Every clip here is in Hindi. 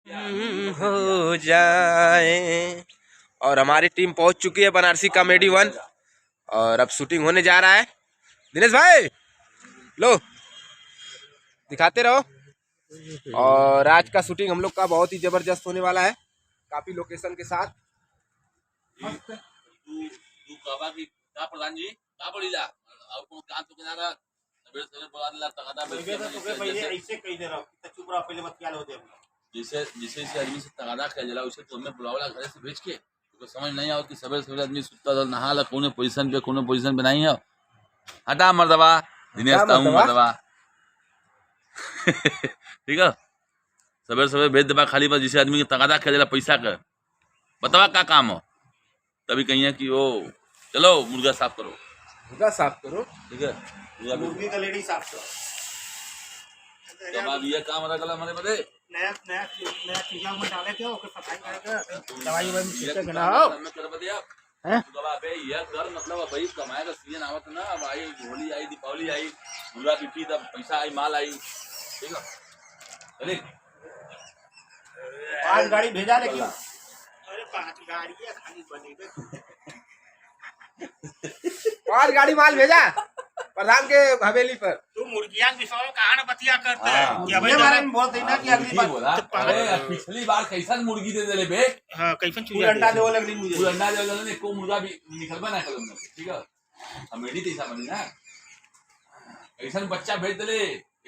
हो जाए। और हमारी टीम पहुंच चुकी है बनारसी कॉमेडी 1 और अब शूटिंग होने जा रहा है। दिनेश भाई लो दिखाते रहो। और आज का शूटिंग हम लोग का बहुत ही जबरदस्त होने वाला है, काफी लोकेशन के साथ। प्रधान जी जिसे आदमी से तगादा किया जला उसे तो हमें बुलावला घर से भेज के तो समझ नहीं आओ कि सवेरे सवेरे आदमी सुता था नहा ला कोने पोजीशन पे नहीं है। हटा मर्दवा दिनेश ताऊ मर्दवा ठीक है। सवेरे सवेरे भेज दबा खाली पर जिसे आदमी के तगादा किया जला पैसा का बतावा क्या काम हो। तभी कहिए कि वो चलो मुर्गा साफ करो ठीक है। मुर्गी का लेडी साफ करो। तो अब ये काम रहा हमारे बदे नया चीज़ में डाले के ओके सफाई करके दवाई में छिड़के ना हो कर बदिया हैं। तो अब ये कर मतलब भाई कमाए का सीजन आवत ना। अब आई होली आई दीपावली आई मुर्गा बिकी तब पैसा आई माल आई ठीक है। चलिए 5 गाड़ी भेजा लेकिन अरे 5 गाड़ी है खाली बनेगा 5 गाड़ी माल भेजा प्रधान के हवेली पर। तू मुर्गियां विषय कहां न बतिया करते हैं कि अबे बारे में बोलते ना कि अगली बार अरे पिछली बार कैसन मुर्गी दे देले बे। हां कैसन चूजा अंडा देवे लगली मुझे फुल अंडा देवे लगली को मुर्गा भी निकलबा ना कलम में ठीक है। कॉमेडी तैसा बनी ना कैसन बच्चा भेज देले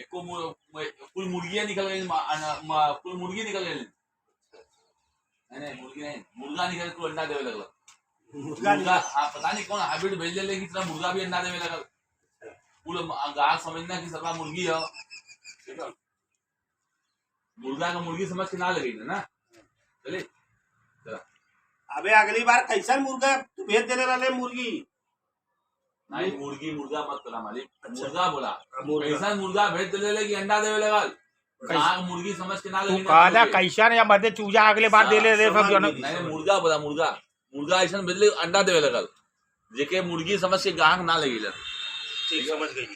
एको फुल मुर्गियां निकल गई फुल मुर्गी निकल गई नहीं मुर्गी नहीं मुर्गा निकल को अंडा देवे लगला मुर्गा। हां पता नहीं कौन हाइब्रिड भेज ले कि तरह मुर्गा भी अंडा देवे लगल। पूरा गाँव समझना कि सबका मुर्गी है ठीक है। मुर्गा का मुर्गी समझ के ना लगे ना चले चला। अबे अगली बार कैसा मुर्गा तू भेज देने वाले मुर्गी नहीं मुर्गी मुर्गा मत करा मालिक मुर्गा बोला कैसा मुर्गा भेज देले कि अंडा देवे लगल गाँव मुर्गी समझ के ना लगे कहना कैसा या मध्य चूजा अगले बार दे ले सब जन नहीं मुर्गा बोला मुर्गा मुर्गा ऐसा भेज ले अंडा देवे लगल जेके मुर्गी समझ के गाँव ना लगे ठीक समझ गई।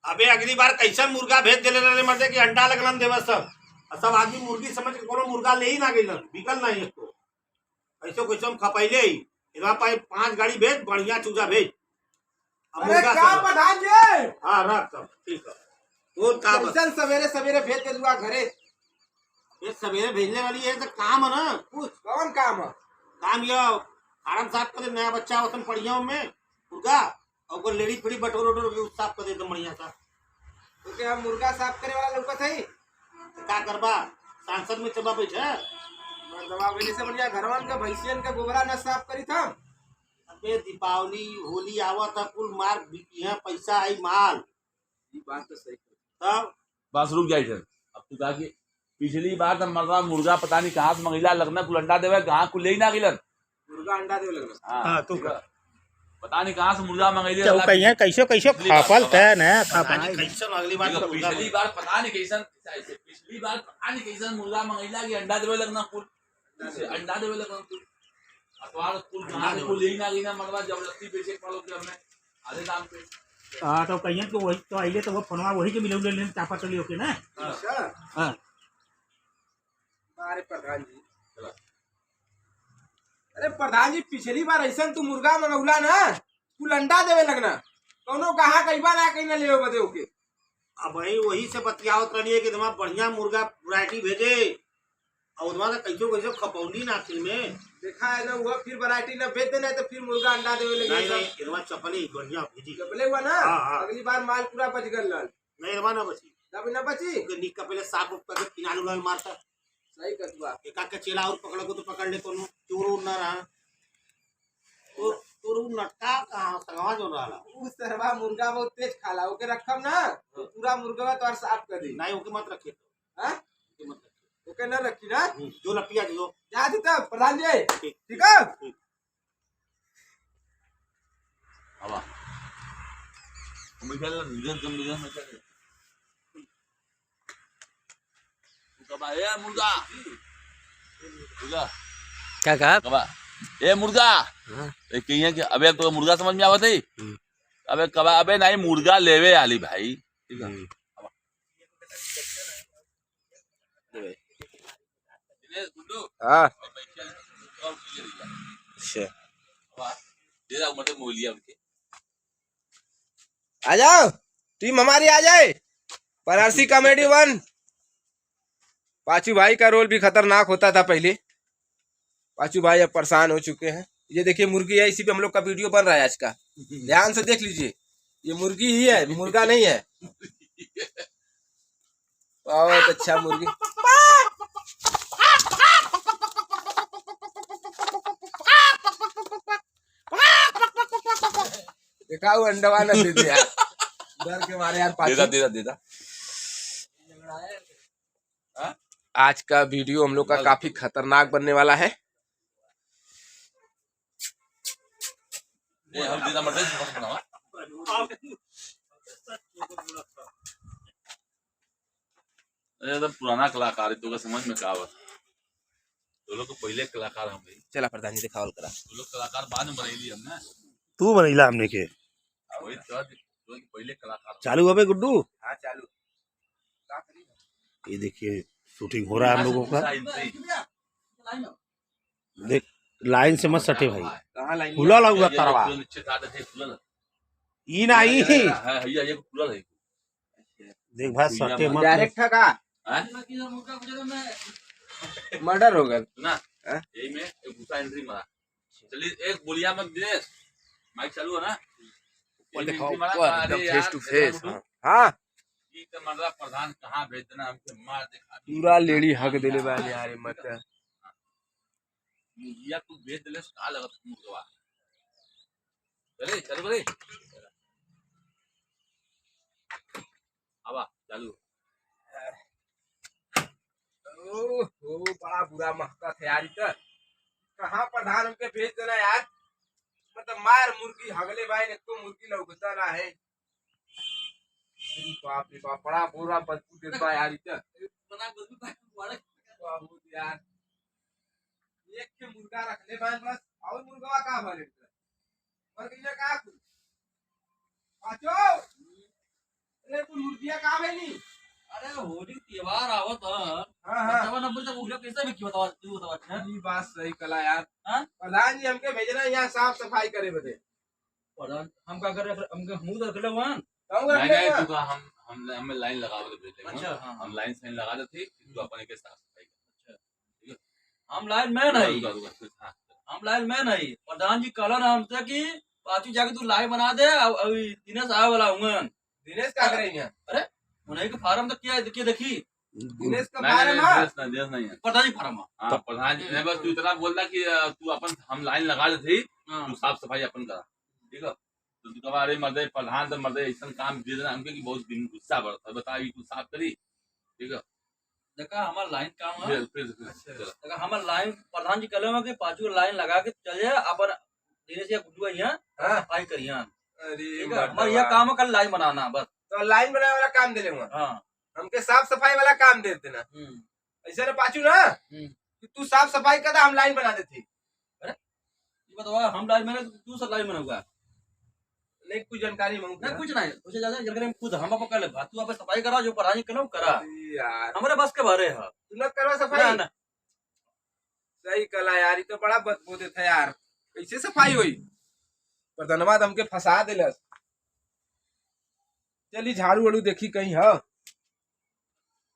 अबे अगली बार कैसा मुर्गा भेज देले रहे मर्दे कि अंडा लगलन देवा सब आदमी मुर्गी समझ के कोनो मुर्गा ले ही ना गइलन बिकल नहीं इसको ऐसे कैसे हम खपैले ही इधर पाए 5 गाड़ी भेज बढ़िया चूजा भेज। अब मुर्गा का प्रधान जी हां रख सब ठीक है। तो काम चल सवेरे सवेरे भेज दे दुआ घरे ये सवेरे भेजने वाली है तो काम है ना कुछ कौन काम है। काम ये आराम साफ कर दे नया बच्चा वतन पढ़िया में मुर्गा और लेडी फिड़ी बटोर वटोर साफ कर दे तो बढ़िया सा क्योंकि हम मुर्गा साफ करे वाला लौकत है का करबा सांसद में चबा बैठे दवा वेले से बढ़िया घरवान का भैंसियन का गोबरा न साफ करी था। अबे दीपावली होली आवत है कुल मार बिकी है पैसा आई माल ये बात तो सही तब बस रुक जाए अब तू कहा कि पिछली बार तो मरना मुर्गा पता नहीं कहाँ से मंगीला लगना कुल अंडा देवे कहाँ कुल ले ना गिलन मुर्गा अंडा देवे लगना। हां तू पता नहीं कहाँ से मुर्गा मंगैले तो कहिए कैसे कैसे खापल है ना खापल कैसे अगली बार पिछली बार पता नहीं कैसन पिछली बार पता नहीं कैसन मुर्गा मंगैला कि अंडा देवे लगना कुल अंडा देवे लगना कुल अतवार कुल कहाँ से कुल ले ना गिना मरवा जबरदस्ती बेचे पड़ो के हमने आधे दाम पे। हां तो कहिए तो वही तो आइले तो वो फोनवा वही के मिलौ ले चापा चली ओके ना। अच्छा हां अरे प्रधान जी अरे प्रधान जी पिछली बार ऐसा तू मुर्गा मंगौला ना कुल अंडा देवे लगना कोनो कहा कई बार ना कहीं ना ले बदे ओके। अब भाई वही से बतियावत रही है कि तुम्हारा बढ़िया मुर्गा वैरायटी भेजे और तुम्हारा कैसे कैसे खपौली ना फिर में देखा है ना वो फिर वैरायटी ना भेज देना तो फिर मुर्गा अंडा देवे लगे नहीं तुम्हारा चपली बढ़िया भेजी चपले हुआ ना। अगली बार माल पूरा बच गल नहीं रवा ना बची तब ना बची निक का पहले साफ उप करके किनारे उनारे मारता सही कतुआ एका के चेला और पकड़ को तो पकड़ ले कोनो चोर ना रहा तो तोरू नटका कहां संगवा जो रहा उस तरह मुर्गा बहुत तेज खाला ओके रखम ना तो पूरा मुर्गा तो साफ कर दी नहीं ओके मत रखे तो हां ओके मत रखे ओके ना रखी ना जो लपिया जो जा दी तब प्रधान जी ठीक है। अब मुझे निजन कम निजन में चले तो कबा ए मुर्गा मुर्गा क्या कहा कबा ए मुर्गा कहिए कि अबे तो मुर्गा समझ में आवत है अबे कबा अबे नहीं मुर्गा लेवे आली भाई ठीक है हाँ अच्छा अच्छा दे रहा मतलब मोलिया उनके आ जाओ टीम हमारी आ जाए बनारसी कॉमेडी 1। पाचू भाई का रोल भी खतरनाक होता था पहले। पाचू भाई अब परेशान हो चुके हैं। ये देखिए मुर्गी है, इसी पे हम लोग का वीडियो बन रहा है आज का। ध्यान से देख लीजिए, ये मुर्गी ही है, मुर्गा नहीं है। बहुत अच्छा मुर्गी। देखा वो अंडवा न दे दिया डर के मारे यार। देदा देदा देदा आज का वीडियो हम लोग का काफी खतरनाक बनने वाला है। ये हम देदा मर्दे बस बनावा ये तो पुराना कलाकार है, तो का समझ में का आवत। तो लोग तो पहले कलाकार हम भाई, चला प्रधान जी दिखावल करा। तो लोग कलाकार बाद में बनैली हमने। तू बनैला हमने के वही तो पहले कलाकार चालू हो बे गुड्डू। हाँ चालू। ये देखिए शूटिंग हो रहा है हम लोगों का। देख लाइन से मत सटे भाई, कहाँ लाइन खुला लगा तरवा नीचे काट दे खुला ई नहीं। है भैया ये खुला है। देख भाई सटे मत। डायरेक्ट था का हैं मर्डर हो गया सुना यही में एक दूसरा एंट्री मारा। चलिए एक बोलिया मत दिनेश, माइक चालू है ना। Face to face. हाँ ई तो मर्दा प्रधान कहाँ भेज देना हमके मार दे पूरा लेडी हक दिले बा यार मत। मुझिया तू भेज दिले का लगत मुर्गवा। चले चल बरे आवा चालू। ओ बड़ा बुरा महका था यार। इधर कहाँ प्रधान हमके भेज देना यार। मतलब मार मुर्गी हगले भाई ने तो मुर्गी लौकता ना है। बाप रे बाप बड़ा बुरा बदबू देता यार। इधर बहुत यार एक के मुर्गा रख ले भाई बस। और मुर्गा का भरे और किने का पाचो अरे तू मुर्गिया का भेली। अरे होली त्योहार आवत है। हाँ हाँ बतावा नंबर तक उगला कैसे भी बतावा तू बतावा है। ये बात सही कला यार। हाँ? प्रधान जी हमके भेजना यहाँ साफ सफाई करे बदे। प्रधान हम का कर रहे हम मुंह रख ले वहां। नहीं नहीं तू का हम हमें लाइन लगावे के भेज देंगे। अच्छा हाँ हम लाइन से लगा देते तू अपने के साथ सफाई कर। ठीक है हम लाइन में नहीं, हाँ हम लाइन में नहीं। प्रधान जी कहला ना हमसे कि पाचू जाके तू लाइन बना दे। और दिनेश आए वाला हूं। दिनेश क्या करेंगे यहाँ? अरे उन्हें के फार्म तक क्या देखिए देखी दिनेश का नहीं बारे नहीं में देश नहीं है। प्रधान जी फार्म। हाँ प्रधान जी ने बस तू इतना बोलना कि तू अपन हम लाइन लगा देते तू साफ सफाई अपन करा। ठीक है तो तू कहा अरे मर्दे प्रधान तो मर्दे ऐसा काम दे देना हमके कि बहुत दिन गुस्सा बढ़ता है। बता तू साफ करी। ठीक है देखा हमारा लाइन काम है। फिर देखा हमारा लाइन प्रधान जी कहले कि पाचू लाइन लगा के चल जाए अपन दिनेश या गुड्डू यहाँ हाँ। सफाई करिए। अरे ठीक है हमारा यह काम है कल लाइन बनाना बस। तो लाइन बनाने वाला काम दे लेंगे। हाँ हमके साफ सफाई वाला काम दे देना। ऐसे ना पाचू ना कि तू साफ सफाई कर हम लाइन बना देते। ये बताओ हम लाइन में तू सब लाइन में होगा नहीं कुछ जानकारी मांगू नहीं कुछ नहीं उसे ज्यादा जानकारी हम खुद हम कर ले तू आप सफाई करा जो पढ़ाई करो करा यार हमारे बस के भरे है। तू लोग करवा ना सफाई ना सही कला यार। ये तो बड़ा बदबू देता यार। कैसे सफाई हुई? पर धन्यवाद हमके फंसा दिलस। चली झाड़ू वाड़ू देखी कहीं है।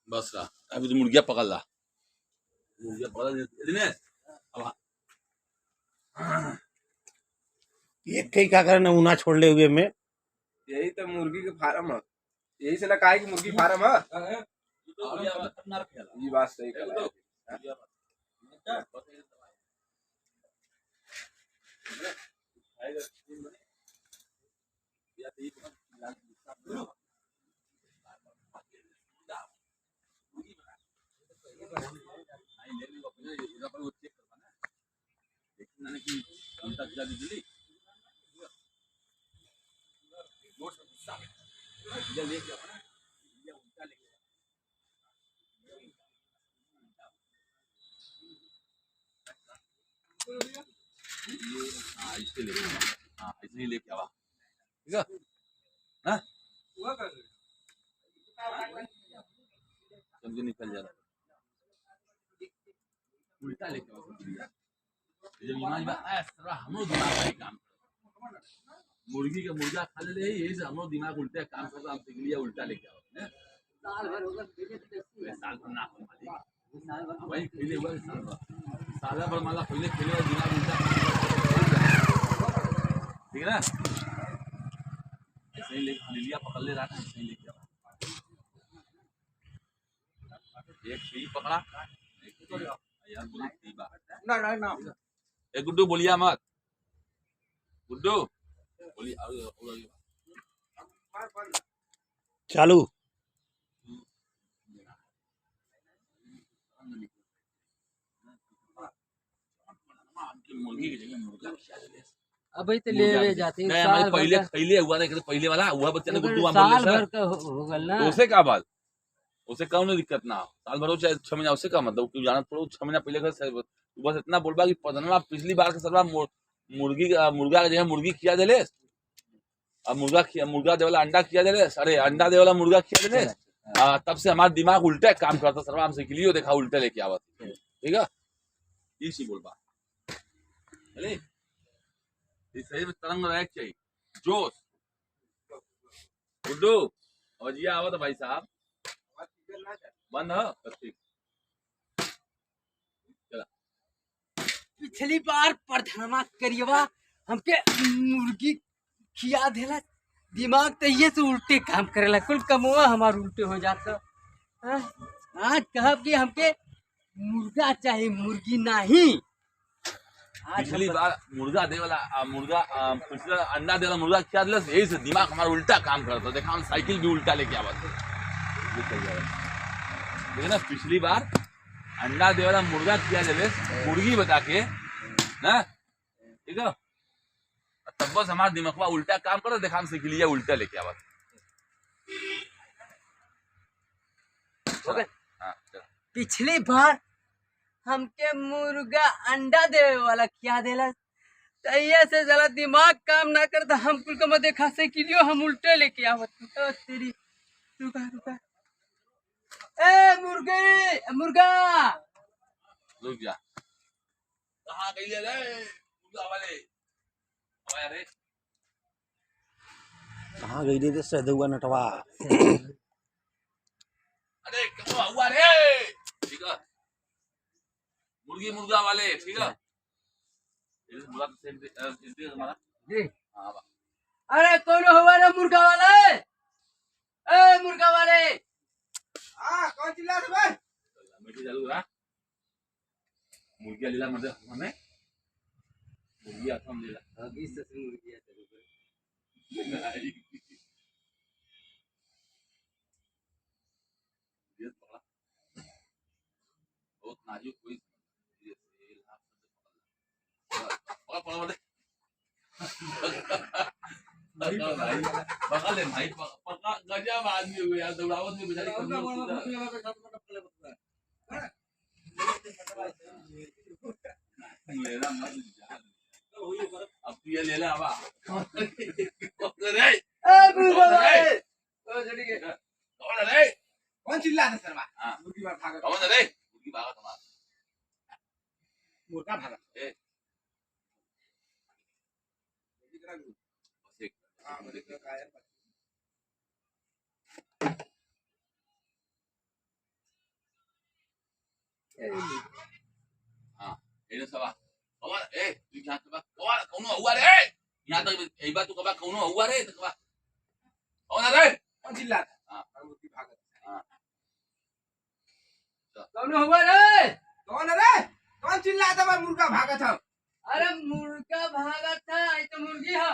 बस का अभी तो मुर्गिया पकड़ ला। मुर्गिया पकड़ दिनेश अब एक कई का करना ऊना छोड़ ले हुए में। यही तो मुर्गी के फार्म है। यही से लगा है कि मुर्गी फार्म है। ये बात सही कला ऐसे लेके हाँ ऐसे ही लेके आवा। ठीक है हाँ समझे निकल जाना। उल्टा लेके आओ जब ईमान बा ऐसा हमरो दिमाग का काम मुर्गी का मुर्गा खा ले यही से हमरो दिमाग उल्टा काम करता हम सीख लिया उल्टा लेके आओ साल भर होगा साल भर ना हो मालिक वही खेले हुआ साल भर माला पहले खेले दिमाग उल्टा ठीक है ना ऐसे ही ले लिया पकड़ ले रहा था ऐसे ही लेके आओ एक छुरी पकड़ा यार बोली बात ना ए गुड्डू बोलिया मत गुड्डू बोली चालू मुर्गी की जगह मुर्गा अभी तो ले जाते हैं नहीं साल हमारे भर पहले का- पहले हुआ था पहले वाला हुआ बच्चे ने गुड्डू साल बोल भर का हो गल ना तो उसे क्या बात उसे कौन दिक्कत ना हो साल भर हो चाहे 6 महीना उसे का मतलब क्यों जाना पड़ो 6 महीना पहले का बस इतना बोलबा कि पदनवा पिछली बार के सरवा मुर्गा के जगह मुर्गी खिया देले अब मुर्गा दे वाला अंडा खिया देले अरे अंडा दे वाला मुर्गा खिया देले तब से हमारा दिमाग उल्टा काम करता सरवा हमसे लियो देखा उल्टा लेके आवत ठीक है इसी बोलबा चले इस शरीर में तरंग रहे चाहिए जोश गुड्डू और जी आवत भाई साहब बंद है ठीक पिछली बार प्रधानमा करिएवा हमके मुर्गी खिया देला दिमाग तो ये से उल्टे काम करेला कुल कमुआ हमार उल्टे हो जाता हाँ? आज कहब कि हमके मुर्गा चाहिए मुर्गी नहीं आज पिछली बार मुर्गा दे वाला पिछला अंडा दे वाला मुर्गा क्या दिला यही से दिमाग हमारा उल्टा काम करता देखा हम साइकिल भी उल्टा लेके आवत देखिए ना पिछली बार अंडा दे वाला मुर्गा किया देवे मुर्गी बता के ना ठीक है तब बस हमारा दिमाग उल्टा काम करता देखा हम सीख लिया उल्टा लेके आवत हाँ चल पिछली बार हमके मुर्गा अंडा देवे वाला खिया देला तैया से जरा दिमाग काम ना करता हम कुल का देखा से किलियो हम उल्टे लेके आवत तो तेरी रुका रुका ए मुर्गा रुक जा कहाँ गई ले मुर्गा वाले अरे कहाँ गई रे सदुआ नटवा अरे क्या हुआ रे ठीक है मुर्गा वाले ठीक है मुर्गा तो सेम हमारा जी हाँ बा अरे कौन हुआ ना मुर्गा वाले ए मुर्गा वाले कौन चिल्ला रहे भाई मीठी चालू रहा मुर्गिया लीला मतलब हमें मुर्गिया कम लीला अभी से मुर्गिया बहुत नाजुक कोई पकड़ ले भाई पक्का गजब आदमी हो यार दौड़ावत में बेचारी लेना मत अब तू ये ले ले आवा रे ए मुर्गा वाले ओ जड़ी के कौन रे कौन चिल्ला रहे सरवा हां मुर्गी बार भागा कौन रे मुर्गी भागा तुम्हारा मुर्गा भागा ए बस एक हां ये सवा कौन ए तू क्या कबा कौन हुआ रे यहां तक एक बार तू कबा कौन हुआ रे तो कबा कौन रे कौन चिल्ला हां मुर्गी भागा हां कौन हुआ रे कौन रे कौन चिल्ला था भाई मुर्गा भागा था अरे मुर्गा भागा था ये तो मुर्गी है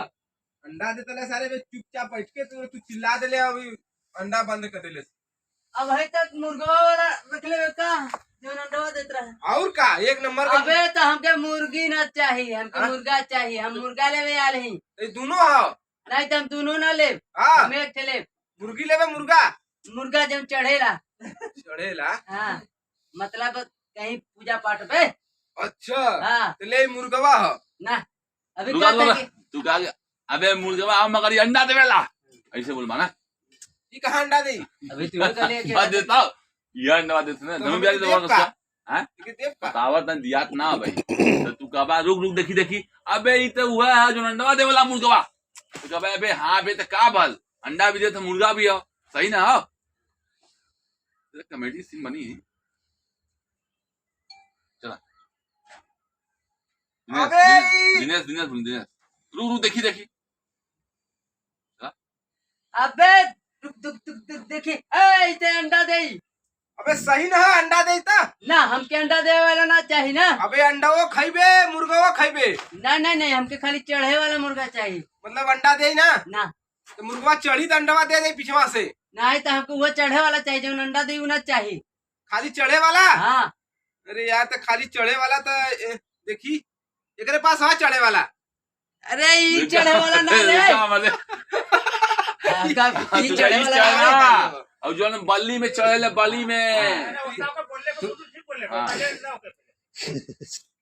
अंडा देते ले सारे बे चुपचाप बैठ के तू चिल्ला देले अभी अंडा बंद कर देले अब है तक मुर्गा वाला रख ले का जो अंडा देत रहा और का एक नंबर का अबे तो हमके मुर्गी ना चाहिए हमके मुर्गा चाहिए हम मुर्गा लेवे आले ही ये दोनों हो नहीं तो हम दोनों ना ले हां हम एक ले मुर्गी लेवे मुर्गा मुर्गा जब चढ़ेला चढ़ेला हाँ मतलब कहीं पूजा पाठ पे अच्छा हाँ तो ले मुर्गवा हो ना अभी रुका कहता रुका कि तू कहा अबे मुर्गा मगर ये अंडा देवेला ऐसे बोल माना ये कहां अंडा दे अभी तू का ले बात देता हूं ये अंडा देते ना तो नमी हमें ब्याज देव दवा का? उसका हाँ लेकिन देव का बतावत न दियात ना भाई तो तू कहबा रुक रुक देखी अबे ई तो हुआ है जो अंडवा दे वाला मुर्गवा तो कहबा अबे हाँ बे तो का भल अंडा भी दे तो मुर्गा भी हो सही ना हो कॉमेडी सीन बनी है चला अबे दिनेश दिनेश दिनेश रुक रुक देखी अबे दुख देखी ए इसे अंडा दे अबे सही ना अंडा देता ना हमके अंडा दे वाला ना चाहिए ना अबे अंडाओ खाइबे मुर्गाओ खाइबे नहीं हमके खाली चढ़े वाला मुर्गा चाहिए मतलब अंडा दे ना ना तो मुर्गा चढ़ी तो अंडा दे पिछवा से नहीं तो हमको वो चढ़े वाला चाहिए जो अंडा दे ना चाहिए खाली चढ़े वाला हाँ अरे यार तो खाली चढ़े वाला तो देखी एकरे पास हाँ चढ़े वाला अरे ये चढ़े वाला ना ले ये चढ़े वाला ना। और जो बल्ली में चढ़े बल्ली में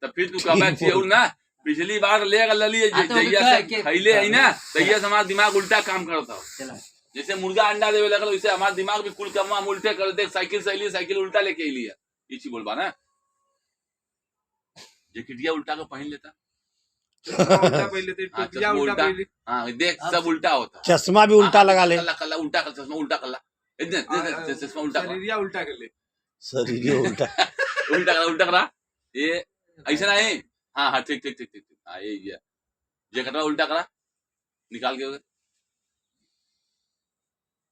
तो फिर तू कहबा ना पिछली बार ले लली जैया से खैले है ना तैया से हमारा दिमाग उल्टा काम करता हो जैसे मुर्गा अंडा देवे लगल वैसे हमारा दिमाग भी कुल कमा उल्टे कर दे साइकिल उल्टा लेके ही लिया ये चीज बोलबा ना जैकेटिया उल्टा का पहन लेता हाँ देख सब उल्टा होता चश्मा भी उल्टा लगा ले उल्टा कर चश्मा उल्टा कर ला चश्मा उल्टा कर उल्टा कर ले शरीर उल्टा उल्टा करा ये ऐसा ना है हाँ ठीक हाँ ये जैकेटवा उल्टा करा निकाल के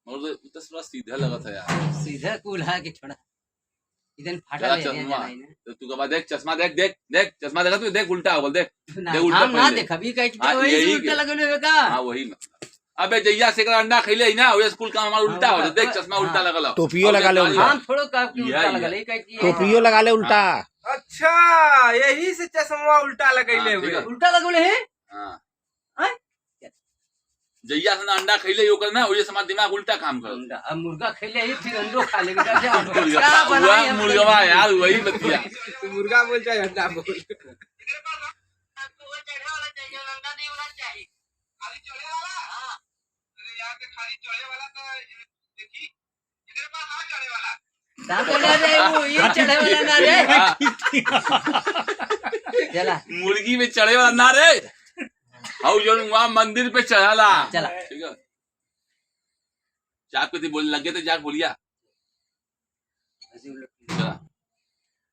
मगर तो थोड़ा सीधा लगा था यार सीधा कूल है कि छोड़ा इधर फाटा ले चश्मा तो तू कब देख चश्मा देख चश्मा देखा तू देख उल्टा हो देख उल्टा हम ना देखा भी कहीं वही उल्टा लगले का हाँ वही मतलब अबे जैया से अंडा खैले ही ना वो स्कूल का हमारा उल्टा हो देख चश्मा उल्टा लगा टोपियो लगा ले उल्टा हम थोड़ो का उल्टा लगा ले टोपियो लगा ले उल्टा अच्छा यही से चश्मा उल्टा लगैले हुए उल्टा लगले है हाँ जैया से अंडा खैले यो करना वही से हमारा दिमाग उल्टा काम कर अब मुर्गा खेले ही फिर अंडो खा लेगा क्या बनाए मुर्गा यार वही बतिया मुर्गा बोल चाहे अंडा बोल ये चढ़े वाला ना रे चला मुर्गी में चढ़े वाला ना रे हाउ जो वहाँ मंदिर पे चढ़ाला चला ठीक है जाग पे बोलने लगे तो जाग बोलिया चला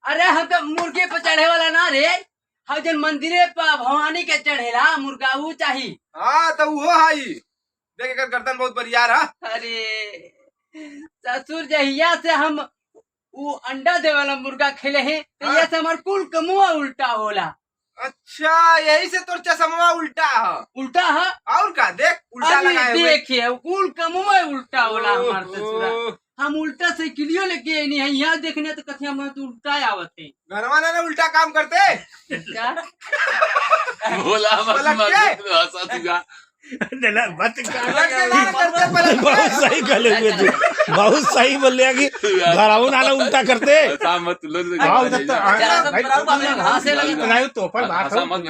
अरे हम तो मुर्गे पे चढ़े वाला ना रे हम जन मंदिरे पर भवानी के चढ़ेला मुर्गा वो चाहिए हाँ तो वो हाई देख एकर गर्दन बहुत बरियार है अरे ससुर जहिया से हम वो अंडा दे वाला मुर्गा खेले हैं तो ये से हमार कुल कमुआ उल्टा होला अच्छा यही से तोर चश्मा उल्टा है उल्टा है और का देख उल्टा अभी लगाए हुए देखिए कुल कमुआ उल्टा होला हमार ससुरा हम उल्टा साइकिलियो लेके नहीं है यहाँ देखने तो कथिया में तो उल्टा आवत है घरवा ना उल्टा काम करते क्या बोला हंसा तुगा बहुत सही गले हुए तू बहुत सही बोल लिया कि घराऊ नाना उल्टा करते मत तोपल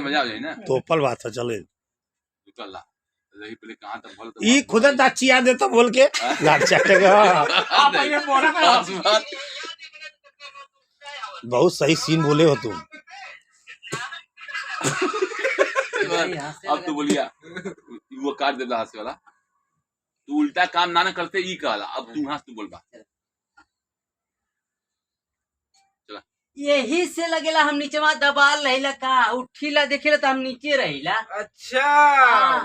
मजा आ जाए ना तोपल बात है चले निकल पहले कहाँ तक बोल ई खुद दाचिया दे तो बोल के लाट चटेगा बहुत सही सीन बोले हो तुम अब तू बोलिया वो काट देता हाथ से वाला तू उल्टा काम ना करते ई कहला अब तू हाथ तू बोलबा चला यही से लगेला हम नीचेवा दबाल रहिला का उठीला देखेला तो हम नीचे रहिला अच्छा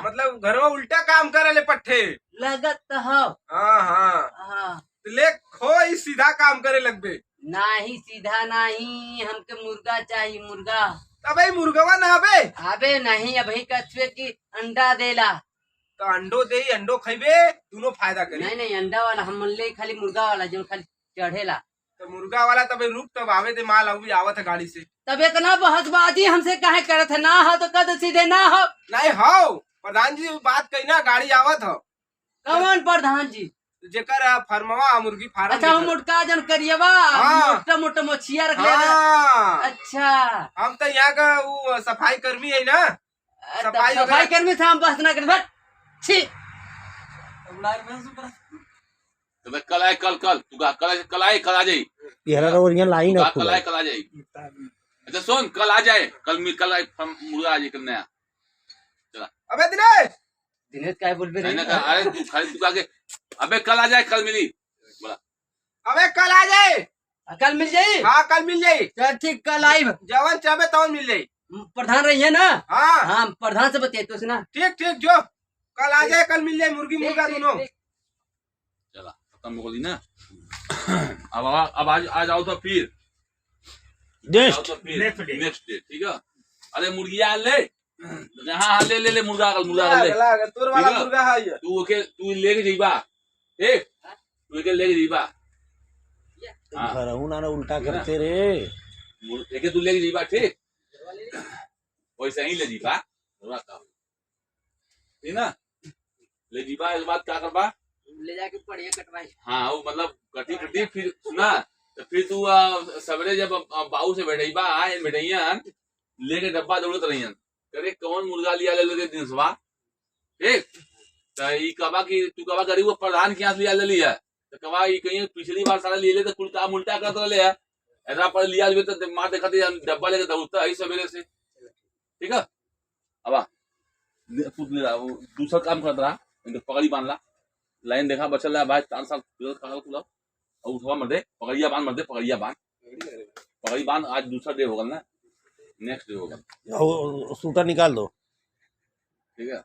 मतलब घरवा उल्टा काम करे ले पट्टे लगत हो हाँ ले खो ही सीधा काम करे लगबे नाही सीधा नहीं हमके मुर्गा चाहिए मुर्गा अबे मुर्गवा ना अबे अबे नहीं अभी कछुए की अंडा देला तो अंडो दे अंडो खइबे दोनों फायदा करे नहीं अंडा वाला हम ले खाली मुर्गा वाला जो खाली चढ़ेला तो मुर्गा वाला तबे रुक तब आवे दे माल अभी आवत है गाड़ी से तब इतना बहसबाजी हमसे काहे करत है ना हो तो कद सीधे ना हो नहीं हो प्रधान जी बात कही ना गाड़ी आवत हो कौन प्रधान जी जेकर फर्मवा मुर्गी फार्म अच्छा हम मोटका जन करिएवा मोटा मोटा मछिया रख ले अच्छा हम तो यहाँ का वो सफाई कर्मी है ना सफाई कर्मी था हम बस ना कर छी कल आए कल आ जाई पिहरा और यहाँ लाइन है कल आए, कल आ जाएगी। अच्छा सुन, कल आ जाए, कल मुर्गा आ जाए कल नया। अबे दिनेश, दिनेश काय बोल बे मैंने कहा अरे तू खाली तू आके, अबे कल आ जाए, कल मिली बोला। अबे कल आ जाए। कल मिल जाई। हाँ कल मिल जाई। चल ठीक, कल आई। जवन चाहे तवन मिल जाई। प्रधान रही है ना? हाँ हाँ, प्रधान से बतिया तो ना। ठीक ठीक, जो कल आ जाए, कल मिल जाए मुर्गी मुर्गा दोनों। चला खत्म हो गई ना। अब आज आ जाओ तो फिर नेक्स्ट डे, ठीक है। अरे मुर्गिया ले, हाँ ले ले ले मुर्गा ले, तोर वाला मुर्गा है ये। तू लेके जाइबा, ठीक, तू लेके जाइबा। घरहू ना उल्टा करते रे। एके तू लेके जाइबा, ठीक, वैसे ही ले जाइबा, ठीक ना। ले जाइबा, इस बात क्या करबा, ले जाके बढ़िया कटवाई। हाँ वो मतलब कटी फिर सुना तो फिर तू सवेरे जब बाऊ से बैठा आए बैठिया लेके डब्बा दौड़त रही करे कौन मुर्गा लिया ले लेते दिन सुबह, ठीक। तो ये कबा की तू कबा करी वो प्रधान के यहाँ लिया ले लिया, तो कबा ये कहीं पिछली बार सारा ले ले तो उल्टा उल्टा करते रहे ऐसा पर लिया तो मार देखा डब्बा लेके दौड़ता है सवेरे से, ठीक है। अब तू दूसरा काम करता रहा, पकड़ी बांध ला, लाइन देखा बचल रहा भाई 4 साल खुला और उठवा मर दे, पकड़िया बांध मर दे, पकड़ी बांध। आज दूसरा डे होगा ना, नेक्स्ट डे होगा, सूटर निकाल दो, ठीक है।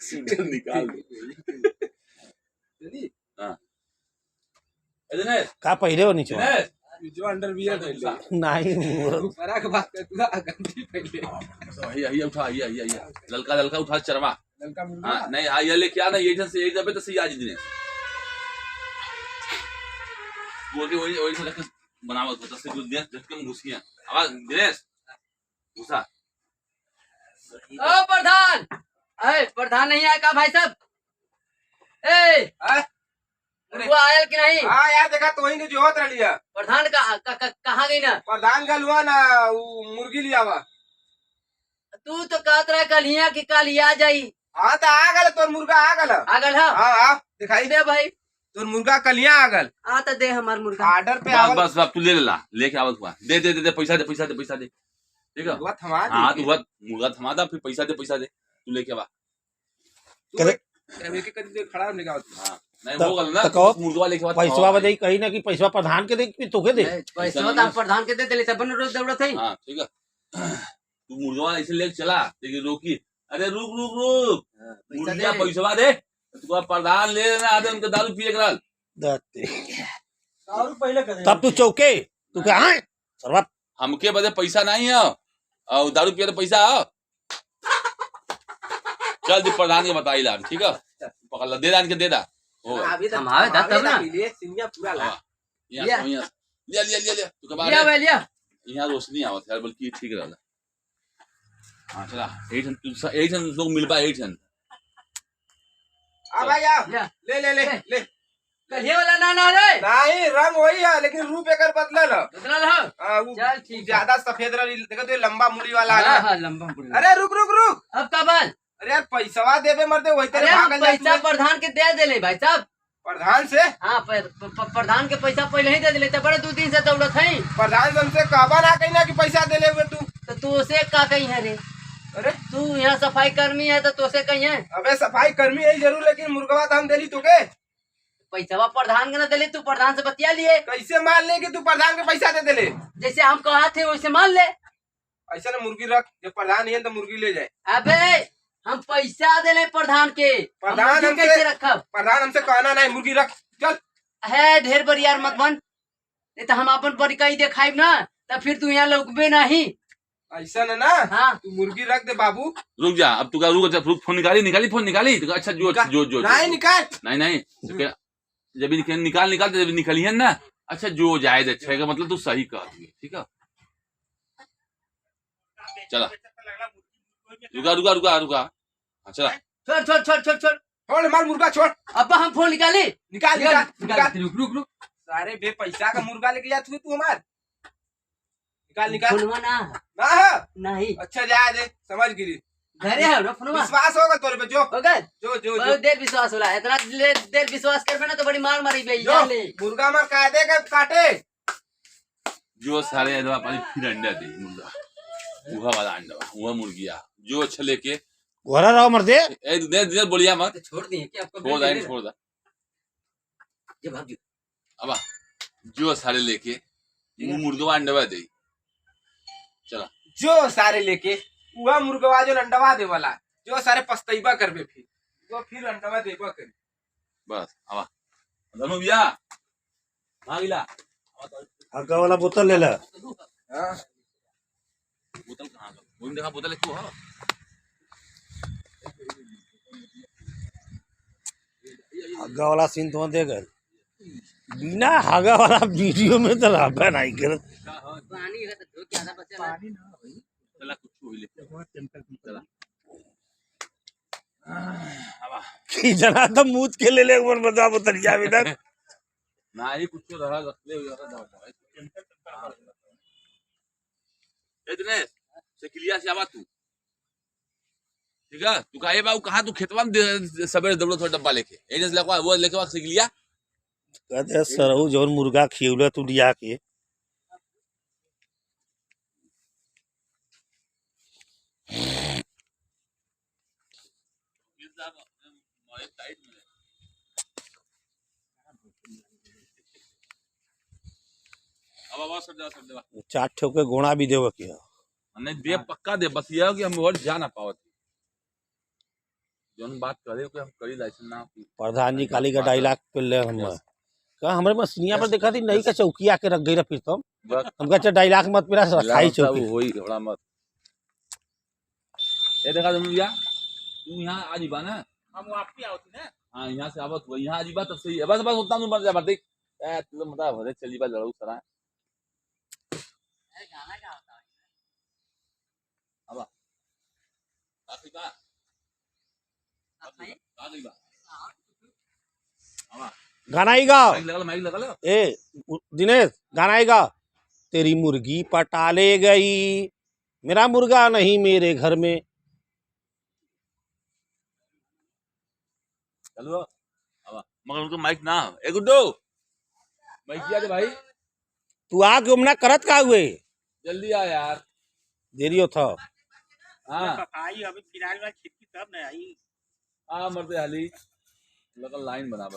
सूटर निकाल दो। हाँ दिनेश, का पहले हो नीचे दिनेश जो अंडरवियर नहीं ऊपरा के बात कर, तू गंदी पहले ये उठा, ये ललका उठा चरवा। ललका मुर्गा। हाँ नहीं हाँ ये लेके आना, ये से एक दबे तो सही आज दिनेश वो के वही से रख बनावत होता से दिनेश झटके में घुसिया आवाज दिनेश घुसा। ओ प्रधान, अरे प्रधान नहीं आया का भाई साहब? ए वो आया कि नहीं? हाँ यार देखा तो वही ने जो होत रही है। प्रधान कहाँ गई ना? प्रधान का लुआ ना वो मुर्गी लिया हुआ। तू तो कहत रहा कल हिया कि कल ही आ जाई। हाँ तो आ गल, तोर मुर्गा आ गल। आ गल है? हाँ दिखाई दे भाई, तोर मुर्गा कलिया आ गल। आ तो दे हमार मुर्गा। ऑर्डर पे आवल। बस तू ले ला, लेके आवत हुआ, दे पैसा दे, ठीक है। मुर्गा थमा हाँ तू मुर्गा थमा दा, फिर पैसा दे, तू लेके आवा। एक एक खड़ा निकाल। हाँ नहीं हो गल ना, मुर्गा लेके आवा, पैसा बदे कही ना कि पैसा प्रधान के दे कि तोके दे। पैसा तो प्रधान के दे देले सब रोज दौड़त है। हाँ ठीक है। तू मुर्गा ऐसे लेके चला, लेकिन रोकी, अरे रुक मुर्गा पैसा दे, तू प्रधान ले लेना, आधे उनका दारू पिए कराल दारू पहले कर तब तू चौके तू क्या है सर्वा हमके बदे पैसा नहीं है और दारू पिए तो पैसा है। चल जी प्रधान के बताई ला, ठीक है, पकड़ ला, दे दान के दे दा होगा। अभी तक हमारे दांत तब ना सिंगिया पूरा ला। लिया तू के लिया बाद लिया यहाँ रोशनी आवत है बल्कि ठीक रहला। हाँ चला 8 लोग मिलबा 8 आ भाई आ लिया। ले कल ये वाला ना रे नहीं रंग वही है लेकिन रूप एकर बदलल है। बदला रहा। वो चल ठीक है। ज्यादा सफेद रही देखो तो ये लंबा मुड़ी वाला है ना। हाँ लंबा मुड़ी। अरे रुक अब का बाल? अरे यार पैसा देवे मरते वही अरे तेरे हम भागल पैसा जात प्रधान के दे देले भाई साहब। प्रधान से। हाँ प्रधान के पैसा पहले ही दे दिले, तो बड़े 2 दिन से दौड़त है। प्रधान से हमसे कहबा ना कहीं ना कि पैसा दे ले हुए तू। तो तू उसे का कही है रे? अरे तू यहाँ सफाई कर्मी है तो तुसे कही है? अबे सफाई कर्मी यही जरूर लेकिन मुर्गवा तो हम देली तुके। पैसा प्रधान के ना दिले, तू प्रधान से बतिया लिए। कैसे मान ले कि तू प्रधान के पैसा दे देले? जैसे हम कहा थे वैसे मान ले। ऐसा ना मुर्गी रख, जब प्रधान है तो मुर्गी ले जाए। अबे हम पैसा देले प्रधान के, प्रधान हम मुर्गी कैसे रखब? प्रधान हमसे कहना नहीं मुर्गी रख चल। है ढेर बरियार मत बन, नहीं तो हम अपन परिकई दिखाइब ना तो फिर तू यहाँ लौकबे नहीं। ऐसा ना हाँ तू मुर्गी रख दे बाबू। रुक जा, अब तू का रुक, फोन निकाली तो अच्छा जो नहीं निकाल। नहीं जब निकाल जब निकली है ना, अच्छा जो जायज अच्छा का मतलब तू सही कह दिए, ठीक है। चला रुका हाँ चला छोड़ छोड़ मार मुर्गा छोड़। अब हम फोन निकाले। निकाल रुक सारे बे पैसा का मुर्गा लेके जा तू हमार। निकाल फोनवा ना ना है। नहीं। अच्छा जा दे समझ गिरी घरे है ना फोनवा विश्वास होगा तोरे पे जो हो गए जो जो बहुत देर विश्वास होला इतना देर विश्वास करबे ना तो बड़ी मार मारी बे जो जान ले मुर्गा मार कायदे का काटे जो सारे अदवा पानी फिर अंडा दे मुर्गा वह वाला अंडा वह मुर्गिया जो अच्छा लेके घोड़ा रहो मर्दे ए दे बोलिया मत तो छोड़ दिए क्या आपको छोड़ दे छोड़ दे ये भाग जी अब जो सारे लेके वो मुर्गा अंडा दे चला जो सारे लेके वह मुर्गवा जो अंडवा दे वाला जो सारे पछतैबा करबे फिर वो फिर अंडवा देबा करी बस अब धनु भैया मांगिला हल्का वाला बोतल ले ला हां बोतल कहां है वो देखा बोतल है क्यों हग्गा वाला सीन तो दे गए बिना हगा वाला वीडियो में तो हग्गा नहीं कर पानी का तो ज्यादा बचला पानी ना चला कुछ हो ले चला अब कि जना तो मूत के ले ले मन बता बोतल क्या बिना ना ही कुछ तो रहा रख ले यार दवा इतने से क्लियर से आवा तू ठीक है तू काहे बाबू कहां तू खेतवा में सवेरे दौड़ो थोड़ा डब्बा लेके एजेंस लेके वो लेके से क्लियर कहते सरहु जौन मुर्गा खियौला तू लिया के अब सब दे चार ठो के गोना भी देव के नहीं दे पक्का दे बस ये हो कि हम और जा ना पावत जोन बात करे कि हम करी लाइसेंस ना प्रधान जी काली का डायलॉग पे ले हम का हमारे मसीनिया पर देखा थी नहीं का चौकिया के रख गई फिर तुम हमका अच्छा डायलॉग मत मेरा रखाई चौकी वही थोड़ा मत ये देखा तुम भैया तू यहाँ आ जीबा ना हम वापसी आवती ना हाँ यहाँ से आवत हुआ यहाँ आ जीबा तब सही है बस बस उतना मत जा देख तू तो मतलब भरे चली बा लड़ू सरा गाना का होता है अब काफी का काफी बा अब गाना ही गाओ माइक लगा लो ए दिनेश गाना ही गाओ तेरी मुर्गी पटा ले गई मेरा मुर्गा नहीं मेरे घर में चलो अब मगर उनको माइक ना ए गुड्डू माइक किया दे भाई तू आके उमना करत का हुए जल्दी आ यार देरी हो था हाँ सफाई अभी किनारे वाली खिड़की तब नहीं आई आ मरते हाली लगा लाइन बना